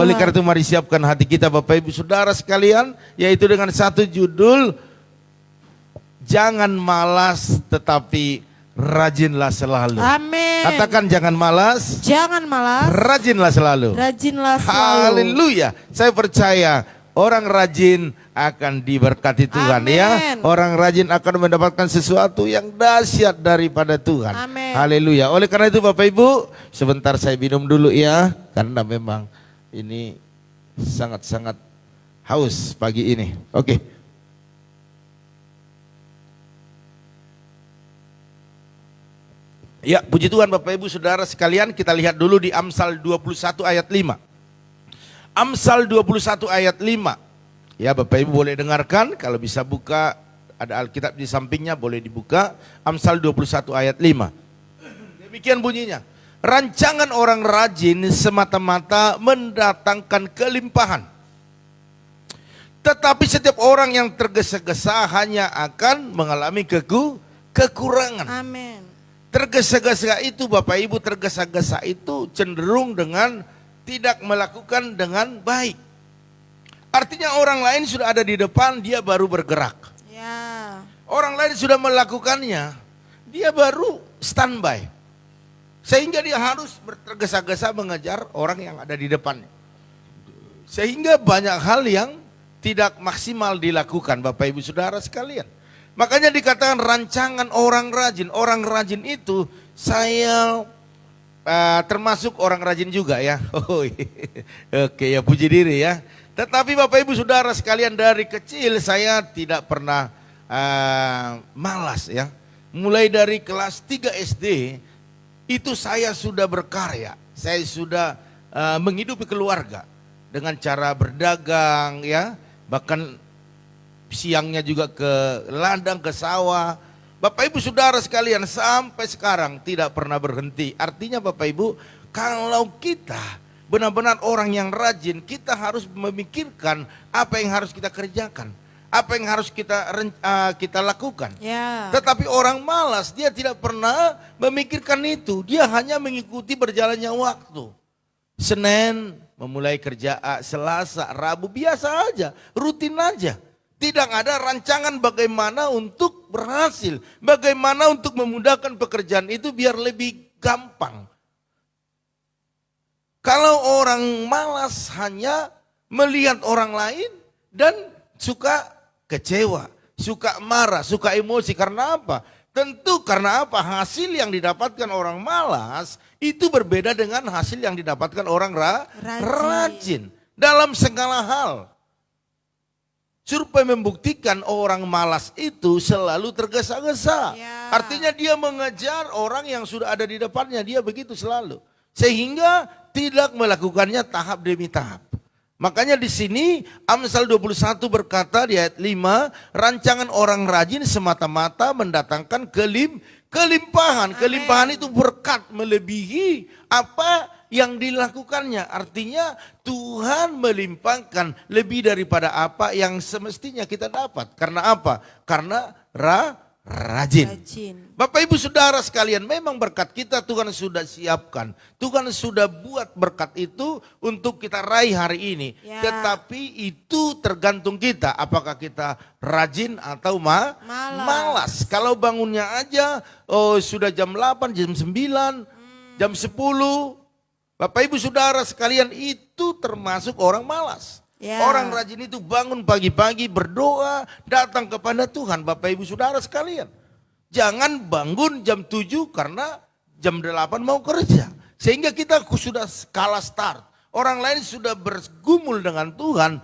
Oleh karena itu mari siapkan hati kita Bapak Ibu Saudara sekalian, yaitu dengan satu judul, jangan malas tetapi rajinlah selalu. Amin. Katakan jangan malas, Jangan malas, rajinlah selalu. rajinlah selalu. Haleluya. Saya percaya orang rajin akan diberkati Tuhan. Amin. Ya. Orang rajin akan mendapatkan sesuatu yang dahsyat daripada Tuhan. Amin. Haleluya. Oleh karena itu Bapak Ibu, sebentar saya minum dulu ya, karena memang ini sangat-sangat haus pagi ini. Oke. Ya, puji Tuhan Bapak Ibu Saudara sekalian, kita lihat dulu di Amsal 21 ayat 5. Amsal 21 ayat 5. Ya, Bapak Ibu boleh dengarkan, kalau bisa buka, ada Alkitab di sampingnya, boleh dibuka. Amsal 21 ayat 5. Demikian bunyinya. Rancangan orang rajin semata-mata mendatangkan kelimpahan. Tetapi setiap orang yang tergesa-gesa hanya akan mengalami kekurangan. Amin. Tergesa-gesa itu Bapak Ibu, tergesa-gesa itu cenderung dengan tidak melakukan dengan baik. Artinya orang lain sudah ada di depan, dia baru bergerak. Ya. Orang lain sudah melakukannya, dia baru standby. Sehingga dia harus tergesa-gesa mengejar orang yang ada di depannya. Sehingga banyak hal yang tidak maksimal dilakukan Bapak Ibu Saudara sekalian. Makanya dikatakan rancangan orang rajin. Orang rajin itu saya termasuk orang rajin juga ya. Oh, oke ya, puji diri ya. Tetapi Bapak Ibu Saudara sekalian, dari kecil saya tidak pernah malas ya. Mulai dari kelas 3 SD itu saya sudah berkarya. Saya sudah menghidupi keluarga dengan cara berdagang ya. Bahkan siangnya juga ke ladang, ke sawah. Bapak Ibu Saudara sekalian, sampai sekarang tidak pernah berhenti. Artinya Bapak Ibu, kalau kita benar-benar orang yang rajin, kita harus memikirkan apa yang harus kita kerjakan, apa yang harus kita lakukan. Ya. Tetapi orang malas, dia tidak pernah memikirkan itu. Dia hanya mengikuti berjalannya waktu. Senin memulai kerja, Selasa, Rabu biasa aja, rutin aja. Tidak ada rancangan bagaimana untuk berhasil, bagaimana untuk memudahkan pekerjaan itu biar lebih gampang. Kalau orang malas hanya melihat orang lain dan suka kecewa, suka marah, suka emosi. Karena apa? Tentu karena apa? Hasil yang didapatkan orang malas itu berbeda dengan hasil yang didapatkan orang rajin. Dalam segala hal. Survei membuktikan orang malas itu selalu tergesa-gesa. Ya. Artinya dia mengejar orang yang sudah ada di depannya. Dia begitu selalu. Sehingga tidak melakukannya tahap demi tahap. Makanya di sini Amsal 21 berkata di ayat 5, rancangan orang rajin semata-mata mendatangkan kelimpahan. Kelimpahan itu berkat melebihi apa yang dilakukannya. Artinya Tuhan melimpahkan lebih daripada apa yang semestinya kita dapat. Karena apa? Karena rajin. Bapak Ibu Saudara sekalian, memang berkat kita Tuhan sudah siapkan. Tuhan sudah buat berkat itu untuk kita raih hari ini. Ya. Tetapi itu tergantung kita. Apakah kita rajin atau malas. Kalau bangunnya aja sudah jam 8, jam 9, jam 10. Bapak Ibu Saudara sekalian, itu termasuk orang malas. Ya. Orang rajin itu bangun pagi-pagi, berdoa, datang kepada Tuhan. Bapak Ibu Saudara sekalian, jangan bangun jam 7 karena jam 8 mau kerja. Sehingga kita sudah kalah start. Orang lain sudah bergumul dengan Tuhan.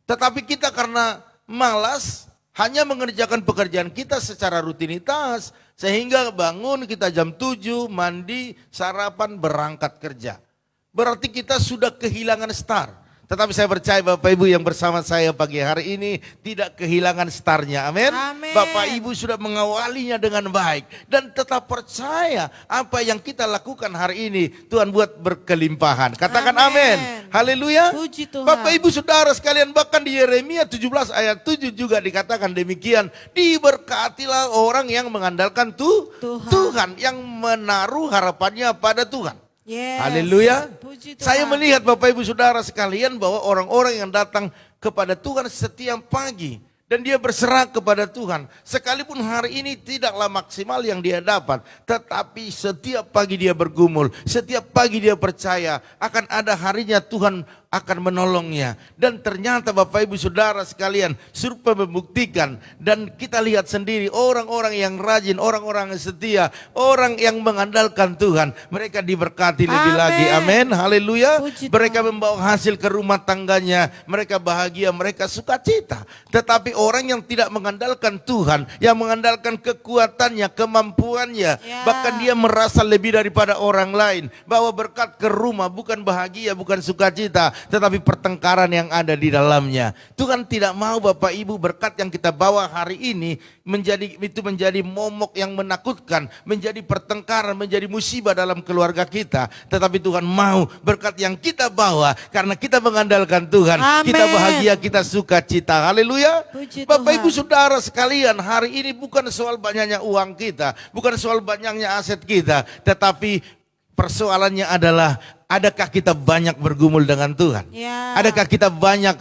Tetapi kita karena malas, hanya mengerjakan pekerjaan kita secara rutinitas. Sehingga bangun kita jam 7, mandi, sarapan, berangkat kerja. Berarti kita sudah kehilangan start. Tetapi saya percaya Bapak Ibu yang bersama saya pagi hari ini tidak kehilangan startnya. Amin. Amin. Bapak Ibu sudah mengawalinya dengan baik. Dan tetap percaya apa yang kita lakukan hari ini Tuhan buat berkelimpahan. Katakan amin. Haleluya. Puji Tuhan. Bapak Ibu Saudara sekalian, bahkan di Yeremia 17 ayat 7 juga dikatakan demikian. Diberkatilah orang yang mengandalkan Tuhan. Yang menaruh harapannya pada Tuhan. Yes. Haleluya. Puji Tuhan. Saya melihat Bapak Ibu Saudara sekalian bahwa orang-orang yang datang kepada Tuhan setiap pagi dan dia berserah kepada Tuhan, sekalipun hari ini tidaklah maksimal yang dia dapat, tetapi setiap pagi dia bergumul, setiap pagi dia percaya akan ada harinya Tuhan akan menolongnya. Dan ternyata Bapak Ibu Saudara sekalian, survei membuktikan dan kita lihat sendiri orang-orang yang rajin, orang-orang yang setia, orang yang mengandalkan Tuhan, mereka diberkati lebih lagi. Amin. Haleluya. Mereka membawa hasil ke rumah tangganya, mereka bahagia, mereka sukacita. Tetapi orang yang tidak mengandalkan Tuhan, yang mengandalkan kekuatannya, kemampuannya, bahkan dia merasa lebih daripada orang lain, bawa berkat ke rumah, bukan bahagia, bukan sukacita, tetapi pertengkaran yang ada di dalamnya. Tuhan tidak mau Bapak Ibu berkat yang kita bawa hari ini menjadi momok yang menakutkan, menjadi pertengkaran, menjadi musibah dalam keluarga kita. Tetapi Tuhan mau berkat yang kita bawa karena kita mengandalkan Tuhan. Amen. Kita bahagia, kita sukacita. Haleluya. Bapak Ibu Saudara sekalian, hari ini bukan soal banyaknya uang kita, bukan soal banyaknya aset kita, tetapi persoalannya adalah, adakah kita banyak bergumul dengan Tuhan? Ya. Adakah kita banyak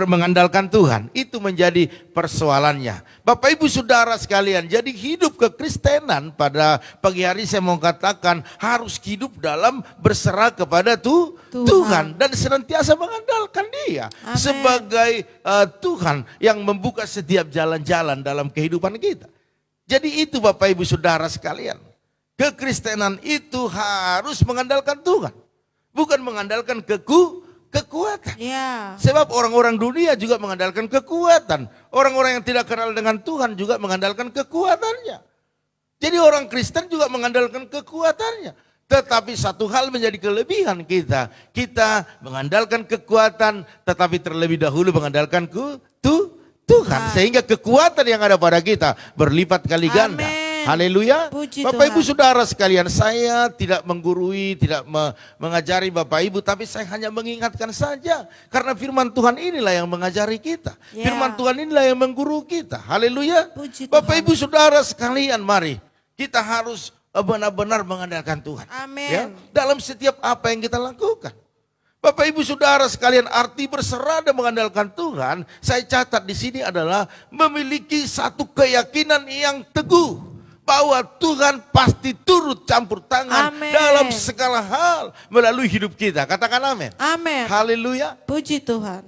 mengandalkan Tuhan? Itu menjadi persoalannya. Bapak Ibu Saudara sekalian, jadi hidup kekristenan pada pagi hari saya mau katakan harus hidup dalam berserah kepada Tuhan dan senantiasa mengandalkan Dia. Amen. Sebagai Tuhan yang membuka setiap jalan-jalan dalam kehidupan kita. Jadi itu Bapak Ibu Saudara sekalian. Kekristenan itu harus mengandalkan Tuhan, bukan mengandalkan kekuatan. Ya. Sebab orang-orang dunia juga mengandalkan kekuatan. Orang-orang yang tidak kenal dengan Tuhan juga mengandalkan kekuatannya. Jadi orang Kristen juga mengandalkan kekuatannya. Tetapi satu hal menjadi kelebihan kita. Kita mengandalkan kekuatan, tetapi terlebih dahulu mengandalkan Tuhan. Sehingga kekuatan yang ada pada kita berlipat kali ganda. Amen. Haleluya. Puji Bapak Tuhan. Ibu Saudara sekalian, saya tidak menggurui, tidak mengajari Bapak Ibu, tapi saya hanya mengingatkan saja. Karena firman Tuhan inilah yang mengajari kita. Ya. Firman Tuhan inilah yang mengguru kita. Haleluya. Puji Bapak Tuhan. Ibu Saudara sekalian, mari kita harus benar-benar mengandalkan Tuhan. Amin. Ya, dalam setiap apa yang kita lakukan. Bapak Ibu Saudara sekalian, arti berserah dan mengandalkan Tuhan, saya catat di sini adalah memiliki satu keyakinan yang teguh bahwa Tuhan pasti turut campur tangan Amen. dalam segala hal melalui hidup kita. Katakan amin. Amin. Haleluya. Puji Tuhan.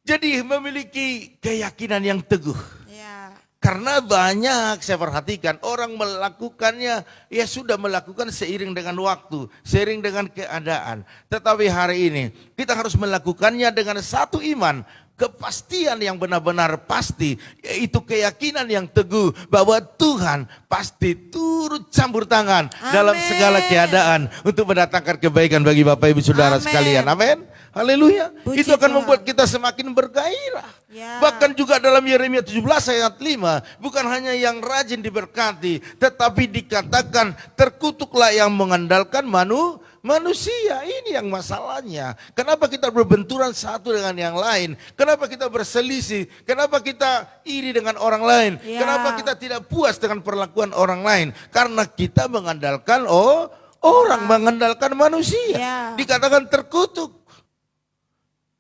Jadi memiliki keyakinan yang teguh. Ya. Karena banyak saya perhatikan orang melakukannya, ya sudah melakukan seiring dengan waktu, seiring dengan keadaan. Tetapi hari ini kita harus melakukannya dengan satu iman, kepastian yang benar-benar pasti, yaitu keyakinan yang teguh bahwa Tuhan pasti turut campur tangan dalam segala keadaan untuk mendatangkan kebaikan bagi Bapak Ibu Saudara sekalian. Amin. Haleluya. Puji Itu akan Tuhan. membuat kita semakin bergairah. Ya. Bahkan juga dalam Yeremia 17 ayat 5, bukan hanya yang rajin diberkati, tetapi dikatakan terkutuklah yang mengandalkan manusia. Ini yang masalahnya. Kenapa kita berbenturan satu dengan yang lain? Kenapa kita berselisih? Kenapa kita iri dengan orang lain? Ya. Kenapa kita tidak puas dengan perlakuan orang lain? Karena kita mengandalkan orang, mengandalkan manusia. Ya. Dikatakan terkutuk.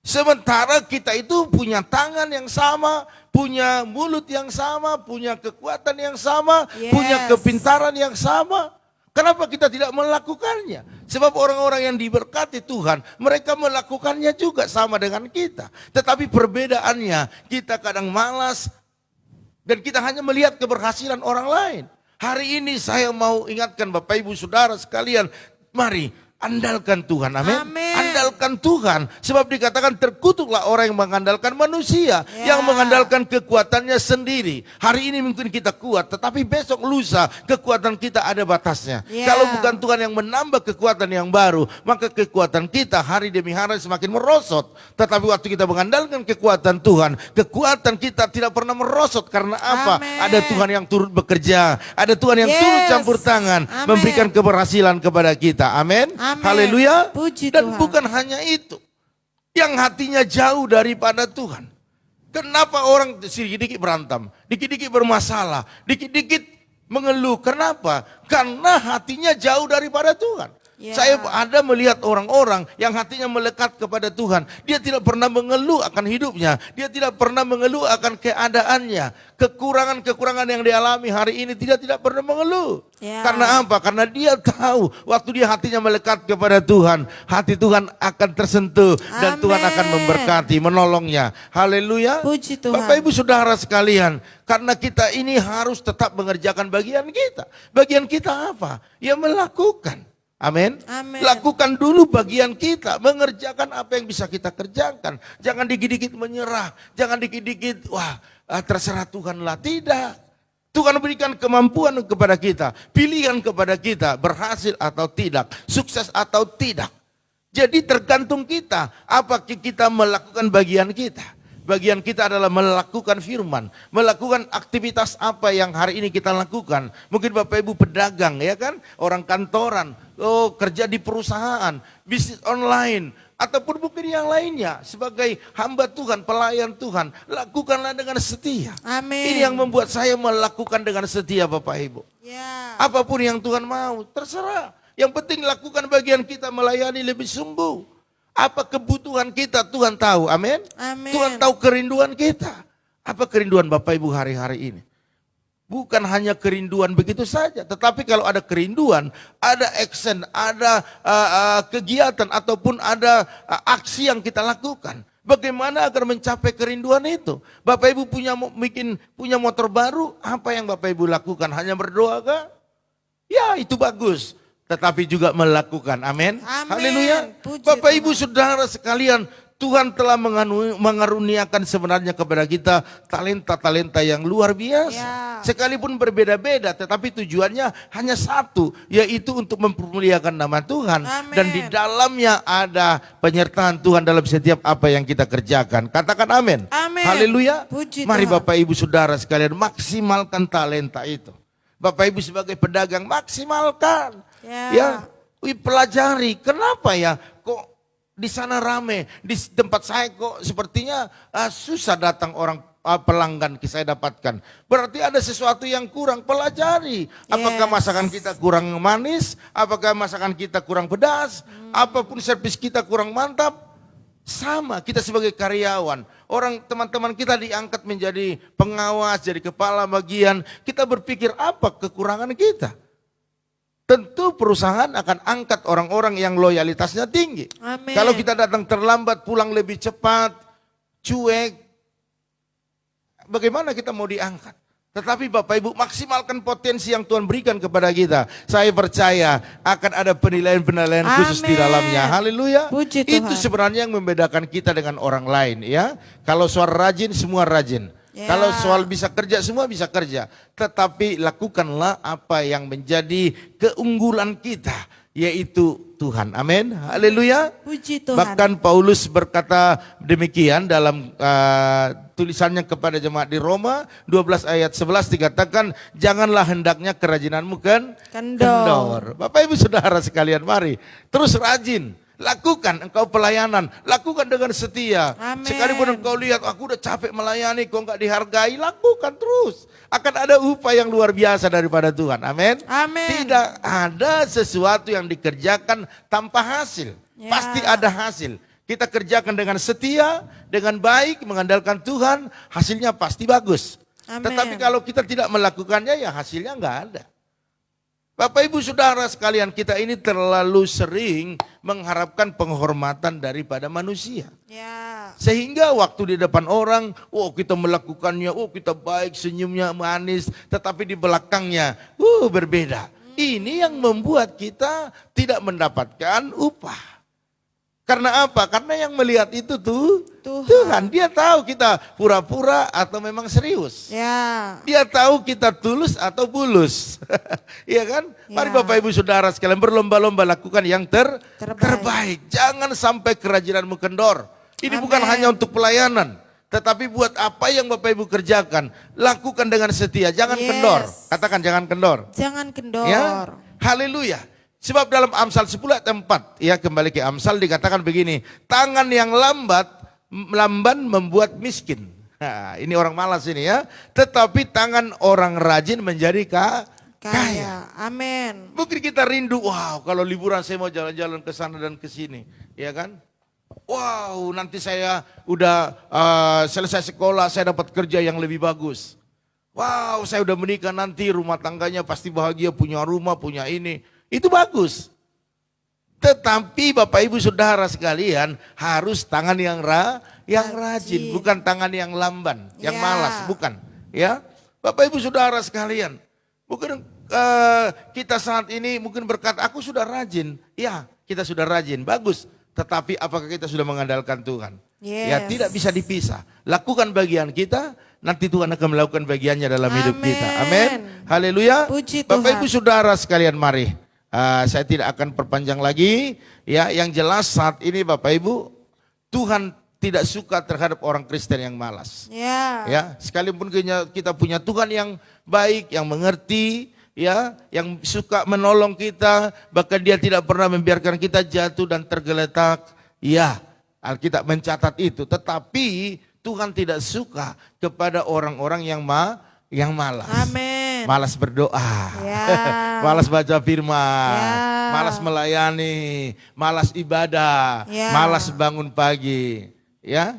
Sementara kita itu punya tangan yang sama, punya mulut yang sama, punya kekuatan yang sama, Yes. punya kepintaran yang sama. Kenapa kita tidak melakukannya? Sebab orang-orang yang diberkati Tuhan, mereka melakukannya juga sama dengan kita. Tetapi perbedaannya, kita kadang malas dan kita hanya melihat keberhasilan orang lain. Hari ini saya mau ingatkan Bapak Ibu Saudara sekalian, mari andalkan Tuhan, amin. Andalkan Tuhan, sebab dikatakan terkutuklah orang yang mengandalkan manusia, yang mengandalkan kekuatannya sendiri. Hari ini mungkin kita kuat, tetapi besok lusa kekuatan kita ada batasnya. Kalau bukan Tuhan yang menambah kekuatan yang baru, maka kekuatan kita hari demi hari semakin merosot. Tetapi waktu kita mengandalkan kekuatan Tuhan, kekuatan kita tidak pernah merosot. Karena apa? Ada Tuhan yang turut bekerja, ada Tuhan yang turut campur tangan, memberikan keberhasilan kepada kita, amin. Haleluya. Dan bukan hanya itu, yang hatinya jauh daripada Tuhan. Kenapa orang sedikit-sedikit berantem, dikit-dikit bermasalah, dikit-dikit mengeluh? Kenapa? Karena hatinya jauh daripada Tuhan. Ya. Saya ada melihat orang-orang yang hatinya melekat kepada Tuhan. Dia tidak pernah mengeluh akan hidupnya. Dia tidak pernah mengeluh akan keadaannya. Kekurangan-kekurangan yang dialami hari ini tidak pernah mengeluh. Ya. Karena apa? Karena dia tahu waktu dia hatinya melekat kepada Tuhan, hati Tuhan akan tersentuh dan Tuhan akan memberkati, menolongnya. Haleluya. Puji Tuhan. Bapak Ibu Saudara sekalian, karena kita ini harus tetap mengerjakan bagian kita. Bagian kita apa? Ya melakukan. Amin. Amin. Lakukan dulu bagian kita, mengerjakan apa yang bisa kita kerjakan. Jangan dikit-dikit menyerah, jangan dikit-dikit terserah Tuhan lah. Tidak. Tuhan berikan kemampuan kepada kita, pilihan kepada kita, berhasil atau tidak, sukses atau tidak. Jadi tergantung kita, apakah kita melakukan bagian kita. Bagian kita adalah melakukan firman, melakukan aktivitas apa yang hari ini kita lakukan. Mungkin Bapak Ibu pedagang, ya kan, orang kantoran, kerja di perusahaan, bisnis online, ataupun mungkin yang lainnya. Sebagai hamba Tuhan, pelayan Tuhan, lakukanlah dengan setia. Amin. Ini yang membuat saya melakukan dengan setia, Bapak Ibu. Ya. Apapun yang Tuhan mau, terserah. Yang penting lakukan bagian kita, melayani lebih sungguh. Apa kebutuhan kita Tuhan tahu, amin. Amin. Tuhan tahu kerinduan kita. Apa kerinduan Bapak Ibu hari-hari ini? Bukan hanya kerinduan begitu saja, tetapi kalau ada kerinduan, ada action, ada kegiatan ataupun ada aksi yang kita lakukan. Bagaimana agar mencapai kerinduan itu? Bapak Ibu punya motor baru, apa yang Bapak Ibu lakukan? Hanya berdoa kah? Ya, itu bagus. Tetapi juga melakukan, amin. Haleluya. Bapak Ibu Saudara sekalian, Tuhan telah mengaruniakan sebenarnya kepada kita talenta-talenta yang luar biasa. Ya. Sekalipun berbeda-beda, tetapi tujuannya hanya satu, yaitu untuk mempermuliakan nama Tuhan. Amin. Dan di dalamnya ada penyertaan Tuhan dalam setiap apa yang kita kerjakan. Katakan amin. Amin. Haleluya. Puji Mari Tuhan. Bapak Ibu Saudara sekalian, maksimalkan talenta itu. Bapak Ibu sebagai pedagang, maksimalkan. Ya, pelajari. Kenapa ya? Kok di sana rame? Di tempat saya kok sepertinya susah datang orang pelanggan saya dapatkan. Berarti ada sesuatu yang kurang. Pelajari. Apakah masakan kita kurang manis? Apakah masakan kita kurang pedas? Apapun servis kita kurang mantap? Sama, kita sebagai karyawan, teman-teman kita diangkat menjadi pengawas, jadi kepala bagian, kita berpikir apa kekurangan kita. Tentu perusahaan akan angkat orang-orang yang loyalitasnya tinggi. Amin. Kalau kita datang terlambat, pulang lebih cepat, cuek, bagaimana kita mau diangkat? Tetapi Bapak Ibu maksimalkan potensi yang Tuhan berikan kepada kita. Saya percaya akan ada penilaian-penilaian khusus di dalamnya. Haleluya. Puji Tuhan. Itu sebenarnya yang membedakan kita dengan orang lain, ya. Kalau soal rajin, semua rajin. Ya. Kalau soal bisa kerja, semua bisa kerja. Tetapi lakukanlah apa yang menjadi keunggulan kita, yaitu Tuhan. Amin. Haleluya. Puji Tuhan. Bahkan Paulus berkata demikian dalam tulisannya kepada jemaat di Roma 12 ayat 11 dikatakan, janganlah hendaknya kerajinanmu kendor. Bapak Ibu Saudara sekalian, mari terus rajin. Lakukan engkau pelayanan, lakukan dengan setia. Amin. Sekalipun engkau lihat aku udah capek melayani, kok nggak dihargai, lakukan terus. Akan ada upah yang luar biasa daripada Tuhan. Amin. Amin. Tidak ada sesuatu yang dikerjakan tanpa hasil. Ya. Pasti ada hasil. Kita kerjakan dengan setia, dengan baik, mengandalkan Tuhan, hasilnya pasti bagus. Amin. Tetapi kalau kita tidak melakukannya, ya hasilnya nggak ada. Bapak Ibu Saudara sekalian, kita ini terlalu sering mengharapkan penghormatan daripada manusia. Ya. Sehingga waktu di depan orang, kita melakukannya, kita baik, senyumnya manis, tetapi di belakangnya, berbeda. Ini yang membuat kita tidak mendapatkan upah. Karena apa? Karena yang melihat itu Tuhan. Dia tahu kita pura-pura atau memang serius. Ya. Dia tahu kita tulus atau bulus. Iya kan? Mari Bapak Ibu Saudara sekalian berlomba-lomba lakukan yang terbaik. Jangan sampai kerajinanmu kendor. Ini bukan hanya untuk pelayanan. Tetapi buat apa yang Bapak Ibu kerjakan, lakukan dengan setia. Jangan kendor. Katakan jangan kendor. Jangan kendor. Ya? Haleluya. Sebab dalam Amsal 10 ayat 4, ya kembali ke Amsal dikatakan begini, tangan yang lamban membuat miskin. Nah, ini orang malas ini ya. Tetapi tangan orang rajin menjadi kaya. Amin. Mungkin kita rindu, wow kalau liburan saya mau jalan-jalan ke sana dan ke sini, ya kan? Wow nanti saya udah selesai sekolah, saya dapat kerja yang lebih bagus. Wow saya udah menikah nanti rumah tangganya pasti bahagia, punya rumah, punya ini. Itu bagus. Tetapi Bapak Ibu Saudara sekalian harus tangan yang rajin, bukan tangan yang lamban, yang malas, bukan. Ya, Bapak Ibu Saudara sekalian, mungkin kita saat ini mungkin berkata, aku sudah rajin. Ya, kita sudah rajin, bagus. Tetapi apakah kita sudah mengandalkan Tuhan? Ya, tidak bisa dipisah. Lakukan bagian kita, nanti Tuhan akan melakukan bagiannya dalam hidup kita. Amin. Haleluya. Puji Bapak Tuhan. Ibu Saudara sekalian, mari. Saya tidak akan perpanjang lagi. Ya, yang jelas saat ini Bapak Ibu, Tuhan tidak suka terhadap orang Kristen yang malas. Ya, sekalipun kita punya Tuhan yang baik, yang mengerti, ya, yang suka menolong kita, bahkan Dia tidak pernah membiarkan kita jatuh dan tergeletak. Ya, Alkitab mencatat itu. Tetapi Tuhan tidak suka kepada orang-orang yang malas. Amin. Malas berdoa, malas baca firman, malas melayani, malas ibadah, malas bangun pagi. Ya,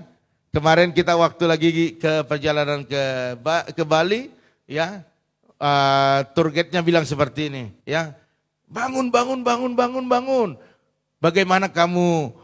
kemarin kita waktu lagi ke perjalanan ke Bali, ya, tour guide-nya bilang seperti ini, ya, bangun. Bagaimana kamu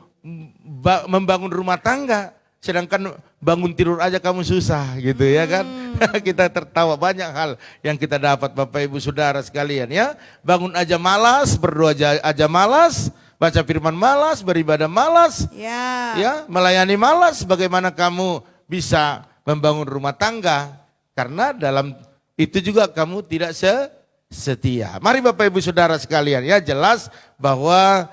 membangun rumah tangga, sedangkan bangun tidur aja kamu susah, gitu ya kan? Kita tertawa, banyak hal yang kita dapat Bapak Ibu Saudara sekalian, ya. Bangun aja malas, berdoa aja malas, baca firman malas, beribadah malas, ya, melayani malas. Bagaimana kamu bisa membangun rumah tangga? Karena dalam itu juga kamu tidak setia. Mari Bapak Ibu Saudara sekalian, ya, jelas bahwa